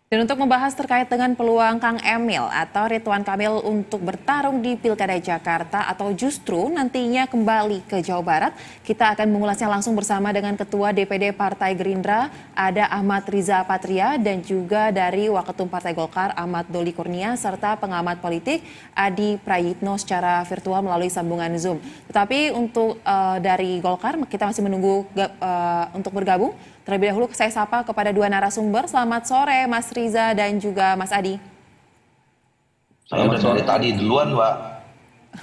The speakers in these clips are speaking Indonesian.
Dan untuk membahas terkait dengan peluang Kang Emil atau Ridwan Kamil untuk bertarung di Pilkada Jakarta atau justru nantinya kembali ke Jawa Barat, kita akan mengulasnya langsung bersama dengan Ketua DPD Partai Gerindra, ada Ahmad Riza Patria, dan juga dari Waketum Partai Golkar, Ahmad Doli Kurnia, serta pengamat politik Adi Prayitno secara virtual melalui sambungan Zoom. Tetapi untuk dari Golkar, kita masih menunggu untuk bergabung. Terlebih dahulu saya sapa kepada dua narasumber. Selamat sore Mas Riza dan juga Mas Adi. Saya udah dari tadi duluan, Pak.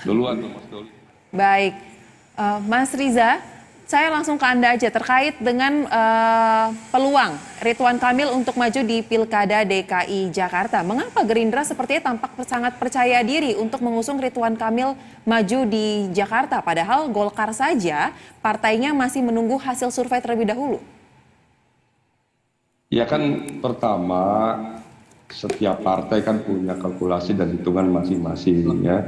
Duluan, Mas Doli. Baik, Mas Riza, saya langsung ke Anda aja terkait dengan peluang Ridwan Kamil untuk maju di Pilkada DKI Jakarta. Mengapa Gerindra sepertinya tampak sangat percaya diri untuk mengusung Ridwan Kamil maju di Jakarta, padahal Golkar saja partainya masih menunggu hasil survei terlebih dahulu? Ya kan, pertama setiap partai kan punya kalkulasi dan hitungan masing-masing ya.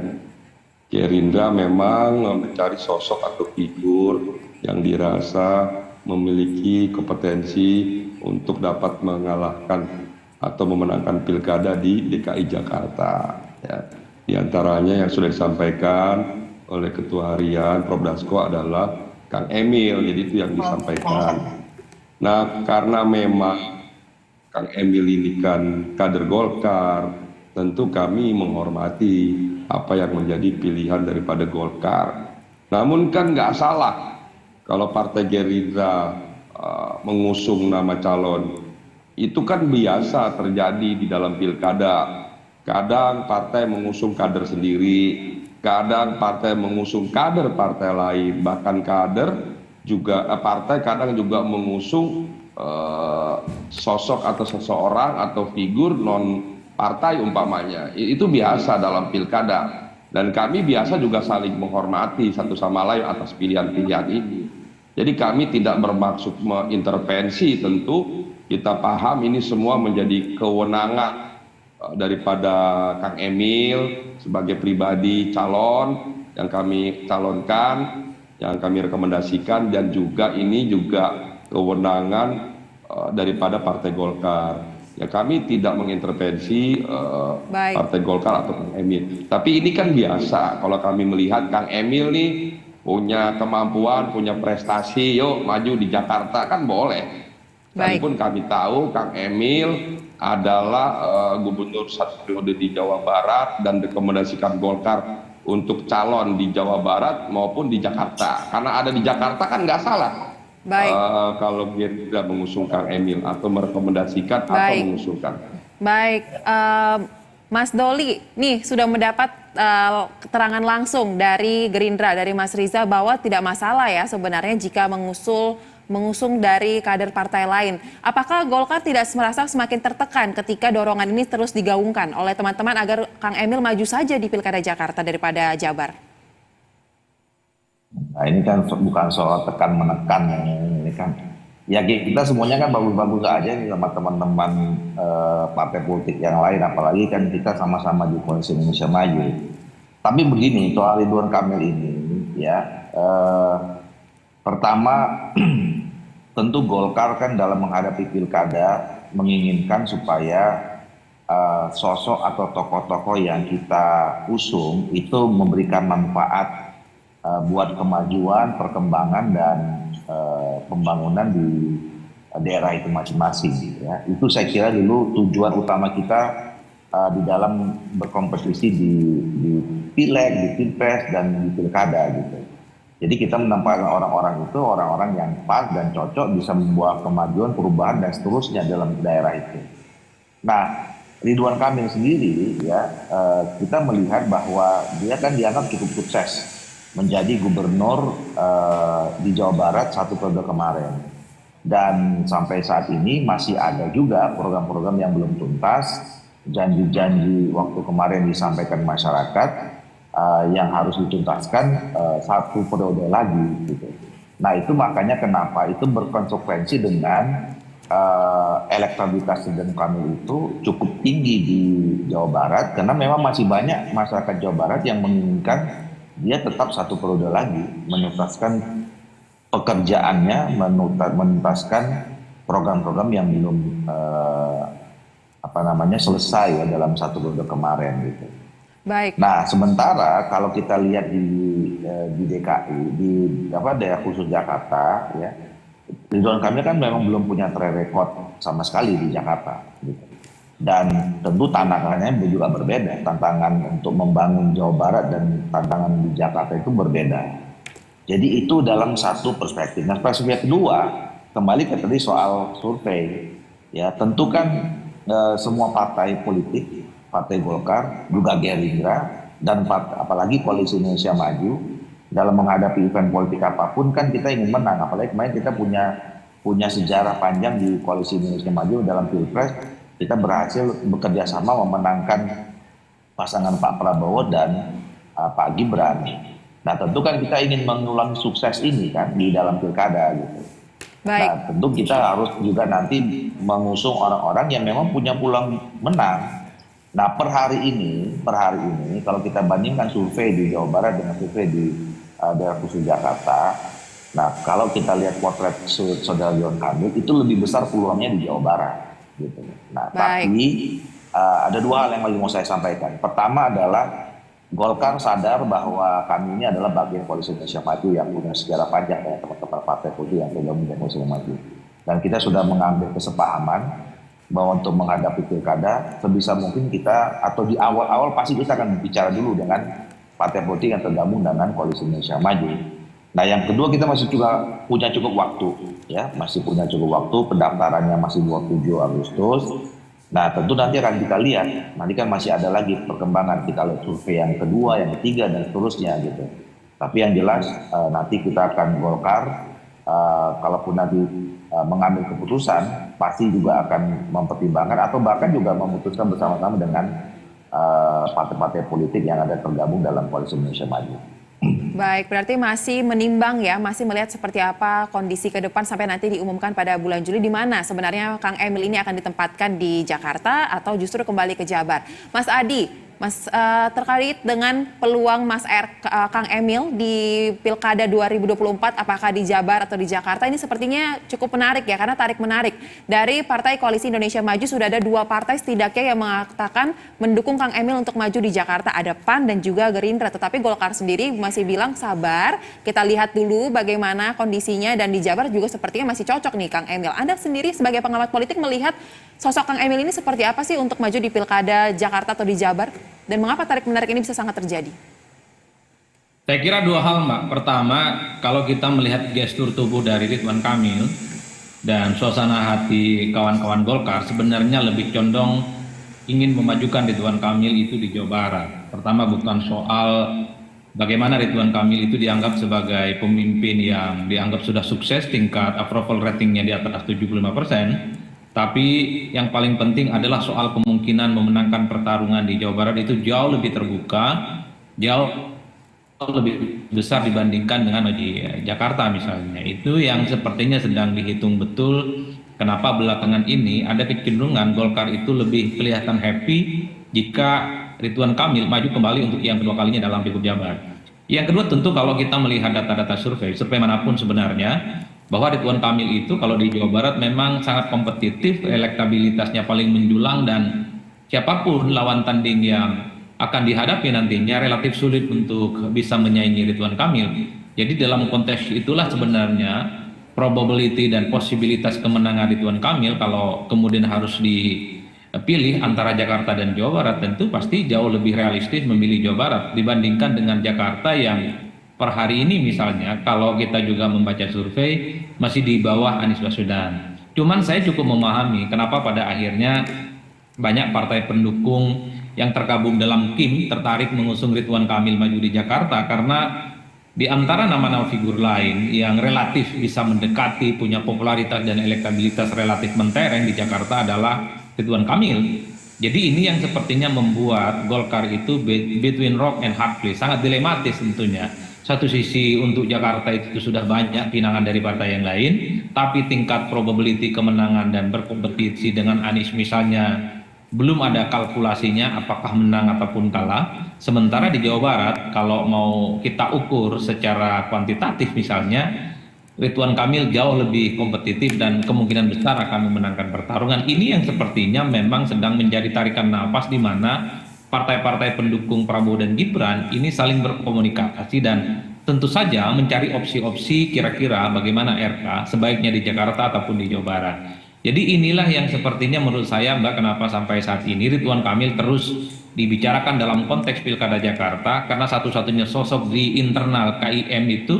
Gerindra memang mencari sosok atau figur yang dirasa memiliki kompetensi untuk dapat mengalahkan atau memenangkan pilkada di DKI Jakarta. Ya. Di antaranya yang sudah disampaikan oleh Ketua Harian Prof. Dasko adalah Kang Emil, jadi itu yang disampaikan. Nah, karena memang Kang Emil ini kan kader Golkar, tentu kami menghormati apa yang menjadi pilihan daripada Golkar. Namun kan nggak salah kalau Partai Gerindra mengusung nama calon. Itu kan biasa terjadi di dalam pilkada. Kadang partai mengusung kader sendiri, kadang partai mengusung kader partai lain, bahkan kader juga partai kadang juga mengusung sosok atau seseorang atau figur non partai umpamanya. Itu biasa dalam pilkada, dan kami biasa juga saling menghormati satu sama lain atas pilihan-pilihan ini. Jadi kami tidak bermaksud mengintervensi, tentu kita paham ini semua menjadi kewenangan daripada Kang Emil sebagai pribadi calon yang kami calonkan, yang kami rekomendasikan, dan juga ini juga kewenangan daripada Partai Golkar. Ya, kami tidak mengintervensi Partai Golkar atau Kang Emil. Tapi ini kan biasa kalau kami melihat Kang Emil nih punya kemampuan, punya prestasi, yuk maju di Jakarta, kan boleh. Sekalipun kami tahu Kang Emil adalah gubernur satu periode di Jawa Barat dan rekomendasikan Golkar untuk calon di Jawa Barat maupun di Jakarta. Karena ada di Jakarta kan nggak salah. Kalau Gerindra mengusung Kang Emil atau merekomendasikan atau mengusulkan. Baik, Mas Doli, nih sudah mendapat keterangan langsung dari Gerindra, dari Mas Riza bahwa tidak masalah ya sebenarnya jika mengusung dari kader partai lain. Apakah Golkar tidak merasa semakin tertekan ketika dorongan ini terus digaungkan oleh teman-teman agar Kang Emil maju saja di Pilkada Jakarta daripada Jabar? Nah, ini kan bukan soal tekan menekan, ini kan ya kita semuanya kan bagus-bagus aja nih sama teman-teman partai politik yang lain, apalagi kan kita sama-sama di Koalisi Indonesia Maju. Tapi begini, soal Ridwan Kamil ini ya, pertama tentu Golkar kan dalam menghadapi pilkada menginginkan supaya sosok atau tokoh-tokoh yang kita usung itu memberikan manfaat buat kemajuan, perkembangan, dan pembangunan di daerah itu masing-masing. Ya. Itu saya kira dulu tujuan utama kita di dalam berkompetisi di pileg, di pilpres, dan di pilkada gitu. Jadi kita menempatkan orang-orang itu orang-orang yang pas dan cocok bisa membawa kemajuan, perubahan, dan seterusnya dalam daerah itu. Nah, Ridwan Kamil sendiri ya kita melihat bahwa dia kan dianggap cukup sukses menjadi gubernur di Jawa Barat satu periode kemarin, dan sampai saat ini masih ada juga program-program yang belum tuntas, janji-janji waktu kemarin disampaikan masyarakat yang harus dituntaskan satu periode lagi gitu. Nah, itu makanya kenapa itu berkonsekuensi dengan elektabilitas Ridwan Kamil itu cukup tinggi di Jawa Barat, karena memang masih banyak masyarakat Jawa Barat yang menginginkan dia tetap satu periode lagi, menuntaskan pekerjaannya, menuntaskan program-program yang belum selesai ya dalam 1 periode kemarin gitu. Baik. Nah, sementara kalau kita lihat di DKI, di daerah khusus Jakarta, ya, Ridwan Kamil kan memang belum punya track record sama sekali di Jakarta, gitu. Dan tentu tantangannya juga berbeda. Tantangan untuk membangun Jawa Barat dan tantangan di Jakarta itu berbeda. Jadi itu dalam satu perspektif. Nah, perspektif kedua, kembali ke tadi soal survei, ya tentu kan semua partai politik, Partai Golkar, juga Gerindra, dan apalagi Koalisi Indonesia Maju, dalam menghadapi event politik apapun kan kita ingin menang. Apalagi kemarin kita punya sejarah panjang di Koalisi Indonesia Maju dalam Pilpres, kita berhasil bekerja sama memenangkan pasangan Pak Prabowo dan Pak Gibran. Nah tentu kan kita ingin mengulang sukses ini kan di dalam pilkada gitu. Baik. Nah tentu kita harus juga nanti mengusung orang-orang yang memang punya peluang menang. Nah per hari ini kalau kita bandingkan survei di Jawa Barat dengan survei di daerah khusus Jakarta, nah kalau kita lihat potret saudara Ridwan Kamil itu lebih besar peluangnya di Jawa Barat gitu. Nah tapi ada 2 hal yang lagi mau saya sampaikan. Pertama adalah Golkar sadar bahwa kami ini adalah bagian Koalisi Indonesia Maju yang punya sejarah panjang ya teman-teman partai politik yang tergabung di Koalisi Indonesia Maju. Dan kita sudah mengambil kesepahaman bahwa untuk menghadapi pilkada sebisa mungkin kita atau di awal-awal pasti kita akan bicara dulu dengan partai politik yang tergabung dengan Koalisi Indonesia Maju. Nah yang kedua kita masih juga punya cukup waktu ya, masih punya cukup waktu, pendaftarannya masih 27 Agustus. Nah tentu nanti akan kita lihat, nanti kan masih ada lagi perkembangan, kita lihat survei yang kedua, yang ketiga dan seterusnya gitu. Tapi yang jelas nanti kita akan Golkar kalaupun nanti mengambil keputusan pasti juga akan mempertimbangkan atau bahkan juga memutuskan bersama-sama dengan partai-partai politik yang ada tergabung dalam Koalisi Indonesia Maju. Baik, berarti masih menimbang ya, masih melihat seperti apa kondisi ke depan sampai nanti diumumkan pada bulan Juli di mana sebenarnya Kang Emil ini akan ditempatkan di Jakarta atau justru kembali ke Jabar. Mas Adi, terkait dengan peluang Kang Emil di Pilkada 2024 apakah di Jabar atau di Jakarta ini sepertinya cukup menarik ya karena tarik menarik. Dari Partai Koalisi Indonesia Maju sudah ada 2 partai setidaknya yang mengatakan mendukung Kang Emil untuk maju di Jakarta, ada PAN dan juga Gerindra. Tetapi Golkar sendiri masih bilang sabar, kita lihat dulu bagaimana kondisinya dan di Jabar juga sepertinya masih cocok nih Kang Emil. Anda sendiri sebagai pengamat politik melihat sosok Kang Emil ini seperti apa sih untuk maju di Pilkada Jakarta atau di Jabar? Dan mengapa tarik-menarik ini bisa sangat terjadi? Saya kira 2 hal, Mbak. Pertama, kalau kita melihat gestur tubuh dari Ridwan Kamil dan suasana hati kawan-kawan Golkar sebenarnya lebih condong ingin memajukan Ridwan Kamil itu di Jawa Barat. Pertama bukan soal bagaimana Ridwan Kamil itu dianggap sebagai pemimpin yang dianggap sudah sukses, tingkat approval ratingnya di atas 75%. Tapi yang paling penting adalah soal kemungkinan memenangkan pertarungan di Jawa Barat itu jauh lebih terbuka, jauh lebih besar dibandingkan dengan di Jakarta misalnya. Itu yang sepertinya sedang dihitung betul. Kenapa belakangan ini ada kecenderungan Golkar itu lebih kelihatan happy jika Ridwan Kamil maju kembali untuk yang kedua kalinya dalam Pilgub Jabar. Yang kedua tentu kalau kita melihat data-data survei manapun sebenarnya, bahwa Ridwan Kamil itu kalau di Jawa Barat memang sangat kompetitif, elektabilitasnya paling menjulang dan siapapun lawan tanding yang akan dihadapi nantinya relatif sulit untuk bisa menyaingi Ridwan Kamil. Jadi dalam konteks itulah sebenarnya probability dan posibilitas kemenangan Ridwan Kamil kalau kemudian harus dipilih antara Jakarta dan Jawa Barat tentu pasti jauh lebih realistis memilih Jawa Barat dibandingkan dengan Jakarta yang per hari ini misalnya kalau kita juga membaca survei masih di bawah Anies Baswedan. Cuman saya cukup memahami kenapa pada akhirnya banyak partai pendukung yang tergabung dalam KIM tertarik mengusung Ridwan Kamil maju di Jakarta karena di antara nama-nama figur lain yang relatif bisa mendekati punya popularitas dan elektabilitas relatif mentereng di Jakarta adalah Ridwan Kamil. Jadi ini yang sepertinya membuat Golkar itu between rock and hard place, sangat dilematis tentunya. Satu sisi untuk Jakarta itu sudah banyak pinangan dari partai yang lain, tapi tingkat probability kemenangan dan berkompetisi dengan Anies misalnya belum ada kalkulasinya apakah menang ataupun kalah. Sementara di Jawa Barat kalau mau kita ukur secara kuantitatif misalnya, Ridwan Kamil jauh lebih kompetitif dan kemungkinan besar akan memenangkan pertarungan. Ini yang sepertinya memang sedang menjadi tarikan nafas di mana partai-partai pendukung Prabowo dan Gibran ini saling berkomunikasi dan tentu saja mencari opsi-opsi kira-kira bagaimana RK sebaiknya di Jakarta ataupun di Jawa Barat. Jadi inilah yang sepertinya menurut saya Mbak, kenapa sampai saat ini Ridwan Kamil terus dibicarakan dalam konteks Pilkada Jakarta, karena satu-satunya sosok di internal KIM itu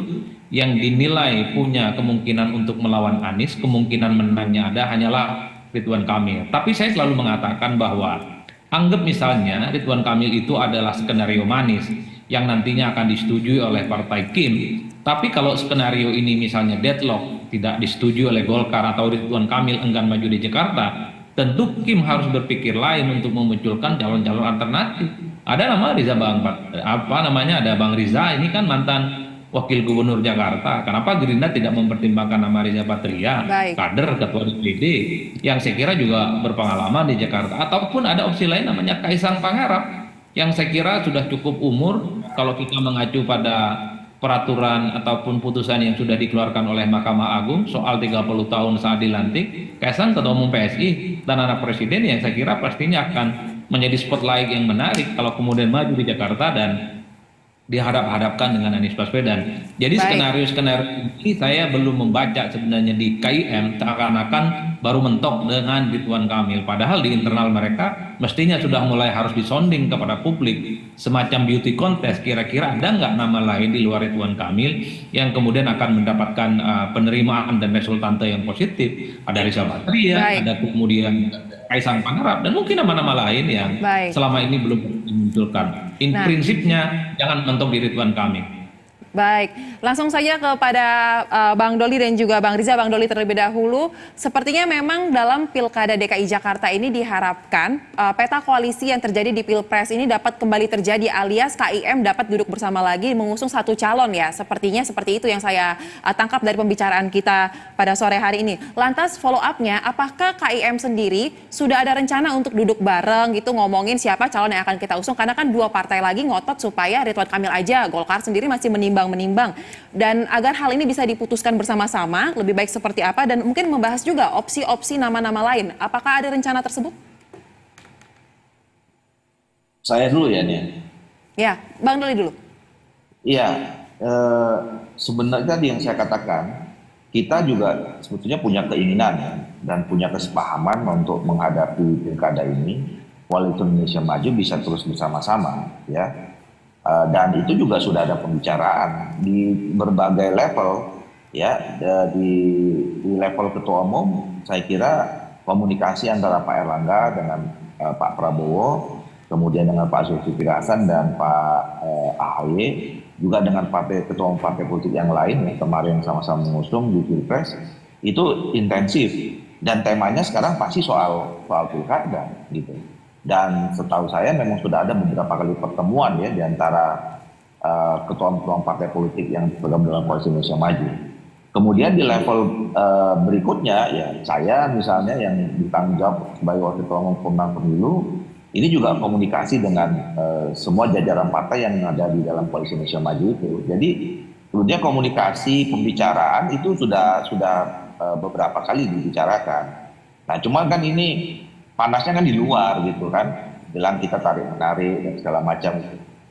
yang dinilai punya kemungkinan untuk melawan Anies, kemungkinan menangnya ada hanyalah Ridwan Kamil. Tapi saya selalu mengatakan bahwa anggap misalnya Ridwan Kamil itu adalah skenario manis yang nantinya akan disetujui oleh Partai Kim. Tapi kalau skenario ini misalnya deadlock, tidak disetujui oleh Golkar atau Ridwan Kamil enggan maju di Jakarta, tentu Kim harus berpikir lain untuk memunculkan calon-calon alternatif. Ada nama Riza ada Bang Riza, ini kan mantan Wakil Gubernur Jakarta. Kenapa Gerindra tidak mempertimbangkan nama Riza Patria, kader ketua DPD yang saya kira juga berpengalaman di Jakarta, ataupun ada opsi lain namanya Kaisang Pangarap yang saya kira sudah cukup umur kalau kita mengacu pada peraturan ataupun putusan yang sudah dikeluarkan oleh Mahkamah Agung soal 30 tahun saat dilantik. Kaisang ketua umum PSI dan anak presiden yang saya kira pastinya akan menjadi spotlight yang menarik kalau kemudian maju di Jakarta dan dihadap-hadapkan dengan Anies Baswedan. Jadi skenario-skenario ini saya belum membaca sebenarnya di KIM, seakan-akan baru mentok dengan Ridwan Kamil. Padahal di internal mereka mestinya sudah mulai harus disonding kepada publik, semacam beauty contest, kira-kira ada nggak nama lain di luar Ridwan Kamil yang kemudian akan mendapatkan penerimaan dan resultante yang positif. Ada Riza Patria, ada kemudian Kaisang Pangarap, dan mungkin nama-nama lain yang selama ini belum dimunculkan. Prinsipnya jangan mentok di Ridwan Kamil. Baik, langsung saja kepada Bang Doli dan juga Bang Riza. Bang Doli terlebih dahulu, sepertinya memang dalam Pilkada DKI Jakarta ini diharapkan peta koalisi yang terjadi di Pilpres ini dapat kembali terjadi, alias KIM dapat duduk bersama lagi mengusung satu calon ya. Sepertinya seperti itu yang saya tangkap dari pembicaraan kita pada sore hari ini. Lantas follow up-nya, apakah KIM sendiri sudah ada rencana untuk duduk bareng gitu ngomongin siapa calon yang akan kita usung? Karena kan dua partai lagi ngotot supaya Ridwan Kamil aja, Golkar sendiri masih menimbang. Dan agar hal ini bisa diputuskan bersama-sama, lebih baik seperti apa, dan mungkin membahas juga opsi-opsi nama-nama lain. Apakah ada rencana tersebut? Saya dulu ya, Nia. Ya, Bang Doli dulu. Iya, sebenarnya tadi yang saya katakan, kita juga sebetulnya punya keinginan dan punya kesepahaman untuk menghadapi pilkada ini. Koalisi Indonesia Maju bisa terus bersama-sama, ya. Dan itu juga sudah ada pembicaraan di berbagai level, ya, di level ketua umum. Saya kira komunikasi antara Pak Erlangga dengan Pak Prabowo, kemudian dengan Pak Zulkifli Hasan dan Pak AHY, juga dengan ketua umum partai politik yang lain yang kemarin sama-sama mengusung di Pilpres, itu intensif, dan temanya sekarang pasti soal pilkada gitu. Dan setahu saya memang sudah ada beberapa kali pertemuan ya di antara ketua-ketua partai politik yang bergabung dalam Koalisi Indonesia Maju. Kemudian di level berikutnya ya saya misalnya yang bertanggung jawab sebagai wakil ketua umum pemenang pemilu, ini juga komunikasi dengan semua jajaran partai yang ada di dalam Koalisi Indonesia Maju itu. Jadi sebetulnya komunikasi pembicaraan itu sudah beberapa kali dibicarakan. Nah cuma kan ini panasnya kan di luar gitu kan, bilang kita tarik-menarik dan segala macam.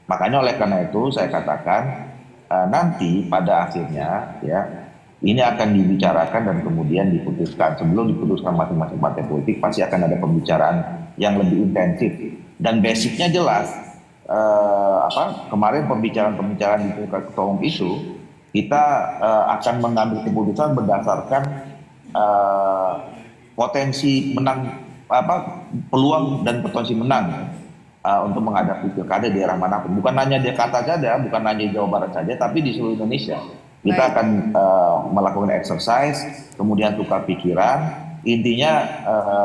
Makanya oleh karena itu saya katakan nanti pada akhirnya ya ini akan dibicarakan dan kemudian diputuskan. Sebelum diputuskan masing-masing partai politik pasti akan ada pembicaraan yang lebih intensif. Dan basicnya jelas, kemarin pembicaraan di tingkat ketua umum itu kita akan mengambil keputusan berdasarkan potensi menang, peluang dan potensi menang untuk menghadapi pilkada di daerah manapun. Bukan hanya di Jakarta saja, bukan hanya di Jawa Barat saja, tapi di seluruh Indonesia. Kita akan melakukan exercise, kemudian tukar pikiran. Intinya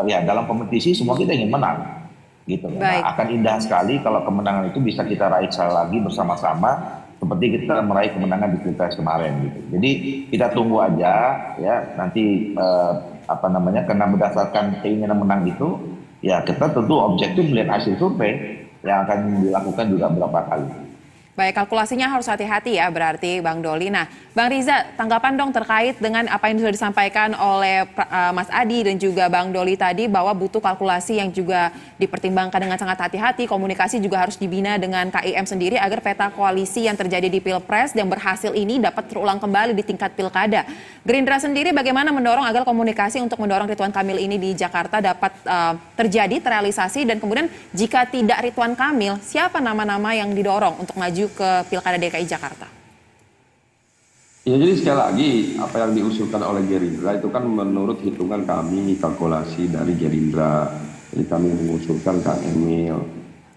ya dalam kompetisi semua kita ingin menang, gitu. Nah, akan indah sekali kalau kemenangan itu bisa kita raih sekali lagi bersama-sama, seperti kita meraih kemenangan di Pilpres kemarin, gitu. Jadi kita tunggu aja, ya nanti. Karena berdasarkan keinginan menang itu, ya kita tentu objektif melihat hasil survei yang akan dilakukan juga berapa kali. Baik, kalkulasinya harus hati-hati ya berarti Bang Doli. Nah, Bang Riza, tanggapan dong terkait dengan apa yang sudah disampaikan oleh Mas Adi dan juga Bang Doli tadi bahwa butuh kalkulasi yang juga dipertimbangkan dengan sangat hati-hati, komunikasi juga harus dibina dengan KIM sendiri agar peta koalisi yang terjadi di Pilpres yang berhasil ini dapat terulang kembali di tingkat pilkada. Gerindra sendiri bagaimana mendorong agar komunikasi untuk mendorong Ridwan Kamil ini di Jakarta dapat terjadi, terrealisasi, dan kemudian jika tidak Ridwan Kamil, siapa nama-nama yang didorong untuk maju ke Pilkada DKI Jakarta? Ya, jadi sekali lagi apa yang diusulkan oleh Gerindra itu kan menurut hitungan kami, kalkulasi dari Gerindra. Jadi kami mengusulkan Kang Emil.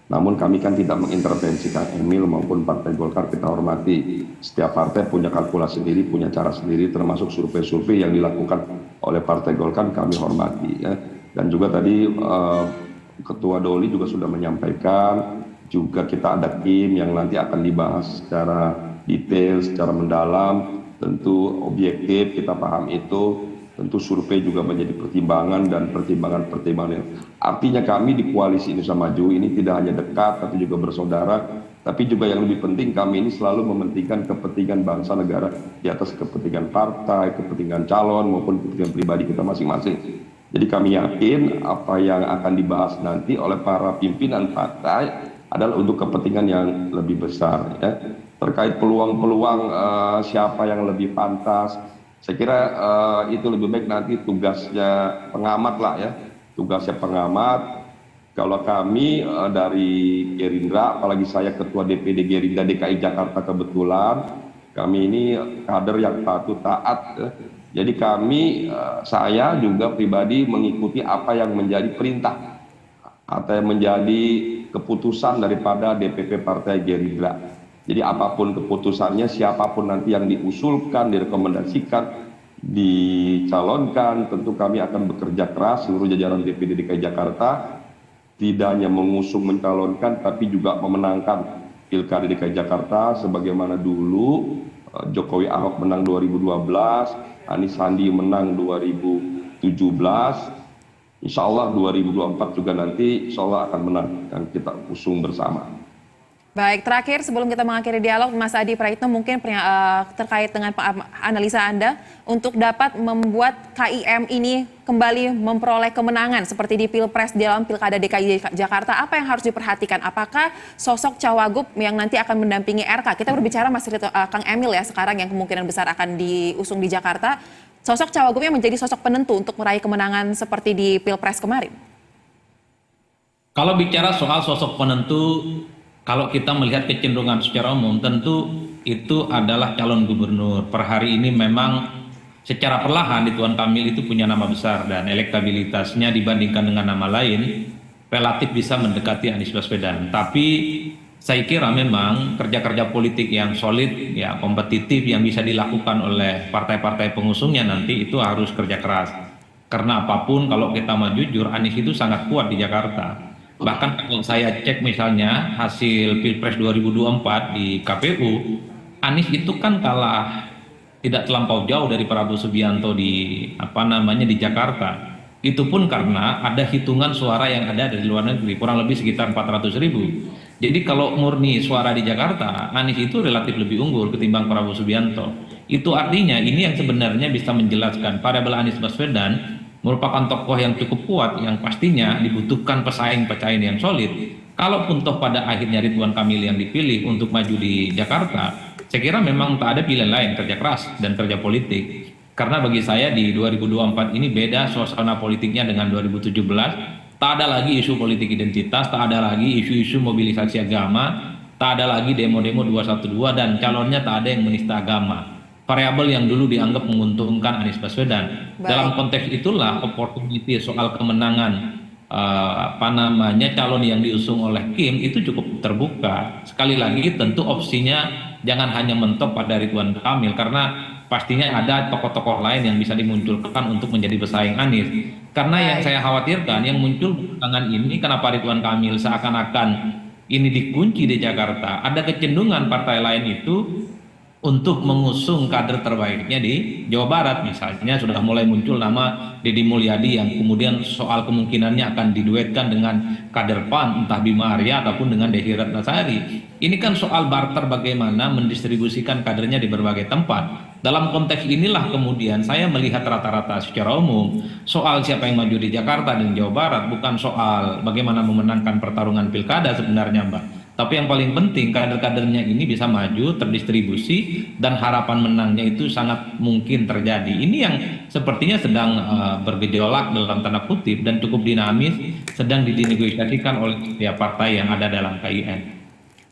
Namun kami kan tidak mengintervensi Kang Emil maupun Partai Golkar, kita hormati. Setiap partai punya kalkulasi sendiri, punya cara sendiri, termasuk survei-survei yang dilakukan oleh Partai Golkar kami hormati. Ya. Dan juga tadi Ketua Doli juga sudah menyampaikan, juga kita ada tim yang nanti akan dibahas secara detail, secara mendalam, tentu objektif, kita paham itu, tentu survei juga menjadi pertimbangan dan pertimbangan. Artinya kami di Koalisi Indonesia Maju ini tidak hanya dekat, tapi juga bersaudara, tapi juga yang lebih penting kami ini selalu mementingkan kepentingan bangsa negara di atas kepentingan partai, kepentingan calon maupun kepentingan pribadi kita masing-masing. Jadi kami yakin apa yang akan dibahas nanti oleh para pimpinan partai adalah untuk kepentingan yang lebih besar, ya. Terkait peluang-peluang siapa yang lebih pantas, saya kira itu lebih baik nanti tugasnya pengamat lah, ya, tugasnya pengamat. Kalau kami dari Gerindra, apalagi saya Ketua DPD Gerindra DKI Jakarta kebetulan, kami ini kader yang patuh taat, ya. Jadi kami, saya juga pribadi mengikuti apa yang menjadi perintah atau yang menjadi keputusan daripada DPP Partai Gerindra. Jadi apapun keputusannya, siapapun nanti yang diusulkan, direkomendasikan, dicalonkan, tentu kami akan bekerja keras seluruh jajaran DPD DKI Jakarta, tidak hanya mengusung mencalonkan, tapi juga memenangkan Pilkada DKI Jakarta sebagaimana dulu Jokowi Ahok menang 2012, Anies Sandi menang 2017. Insya Allah 2024 juga nanti insya Allah akan menang dan kita usung bersama. Baik, terakhir sebelum kita mengakhiri dialog, Mas Adi Praitno mungkin terkait dengan analisa Anda untuk dapat membuat KIM ini kembali memperoleh kemenangan seperti di Pilpres dalam Pilkada DKI Jakarta, apa yang harus diperhatikan? Apakah sosok Cawagup yang nanti akan mendampingi RK? Kita berbicara Mas Kang Emil ya sekarang yang kemungkinan besar akan diusung di Jakarta. Sosok Cawagupnya menjadi sosok penentu untuk meraih kemenangan seperti di Pilpres kemarin. Kalau bicara soal sosok penentu, kalau kita melihat kecenderungan secara umum, tentu itu adalah calon gubernur. Per hari ini memang secara perlahan Ridwan Kamil itu punya nama besar dan elektabilitasnya dibandingkan dengan nama lain relatif bisa mendekati Anies Baswedan. Tapi saya kira memang kerja-kerja politik yang solid, ya kompetitif yang bisa dilakukan oleh partai-partai pengusungnya nanti itu harus kerja keras. Karena apapun kalau kita mau jujur, Anies itu sangat kuat di Jakarta. Bahkan kalau saya cek misalnya hasil Pilpres 2024 di KPU, Anies itu kan kalah tidak terlampau jauh dari Prabowo Subianto di di Jakarta. Itu pun karena ada hitungan suara yang ada dari luar negeri, kurang lebih sekitar 400.000. Jadi kalau murni suara di Jakarta, Anies itu relatif lebih unggul ketimbang Prabowo Subianto. Itu artinya ini yang sebenarnya bisa menjelaskan variabel Anies Baswedan merupakan tokoh yang cukup kuat yang pastinya dibutuhkan pesaing-pesaing yang solid. Kalaupun toh pada akhirnya Ridwan Kamil yang dipilih untuk maju di Jakarta, saya kira memang tak ada pilihan lain, kerja keras dan kerja politik. Karena bagi saya di 2024 ini beda suasana politiknya dengan 2017. Tak ada lagi isu politik identitas, tak ada lagi isu-isu mobilisasi agama, tak ada lagi demo-demo 212 dan calonnya tak ada yang menista agama. Variabel yang dulu dianggap menguntungkan Anies Baswedan. Baik. Dalam konteks itulah opportunity soal kemenangan calon yang diusung oleh Kim itu cukup terbuka. Sekali lagi tentu opsinya jangan hanya mentok pada Ridwan Kamil karena pastinya ada tokoh-tokoh lain yang bisa dimunculkan untuk menjadi pesaing Anies. Karena yang saya khawatirkan yang muncul belakangan ini kenapa Ridwan Kamil seakan-akan ini dikunci di Jakarta, ada kecenderungan partai lain itu untuk mengusung kader terbaiknya di Jawa Barat. Misalnya sudah mulai muncul nama Deddy Mulyadi yang kemudian soal kemungkinannya akan diduetkan dengan kader PAN, entah Bima Arya ataupun dengan Desi Ratnasari. Ini kan soal barter bagaimana mendistribusikan kadernya di berbagai tempat. Dalam konteks inilah kemudian saya melihat rata-rata secara umum soal siapa yang maju di Jakarta dan Jawa Barat bukan soal bagaimana memenangkan pertarungan pilkada sebenarnya, Mbak. Tapi yang paling penting kader-kadernya ini bisa maju, terdistribusi, dan harapan menangnya itu sangat mungkin terjadi. Ini yang sepertinya sedang bergejolak dalam tanda kutip dan cukup dinamis, sedang dinegosiasikan oleh setiap partai yang ada dalam KIN.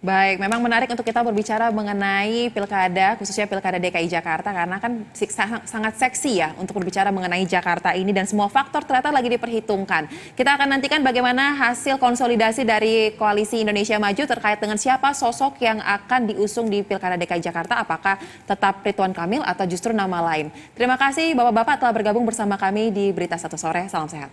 Baik, memang menarik untuk kita berbicara mengenai pilkada, khususnya pilkada DKI Jakarta, karena kan sangat seksi ya untuk berbicara mengenai Jakarta ini dan semua faktor ternyata lagi diperhitungkan. Kita akan nantikan bagaimana hasil konsolidasi dari Koalisi Indonesia Maju terkait dengan siapa sosok yang akan diusung di pilkada DKI Jakarta, apakah tetap Ridwan Kamil atau justru nama lain. Terima kasih Bapak-Bapak telah bergabung bersama kami di Berita Satu Sore, salam sehat.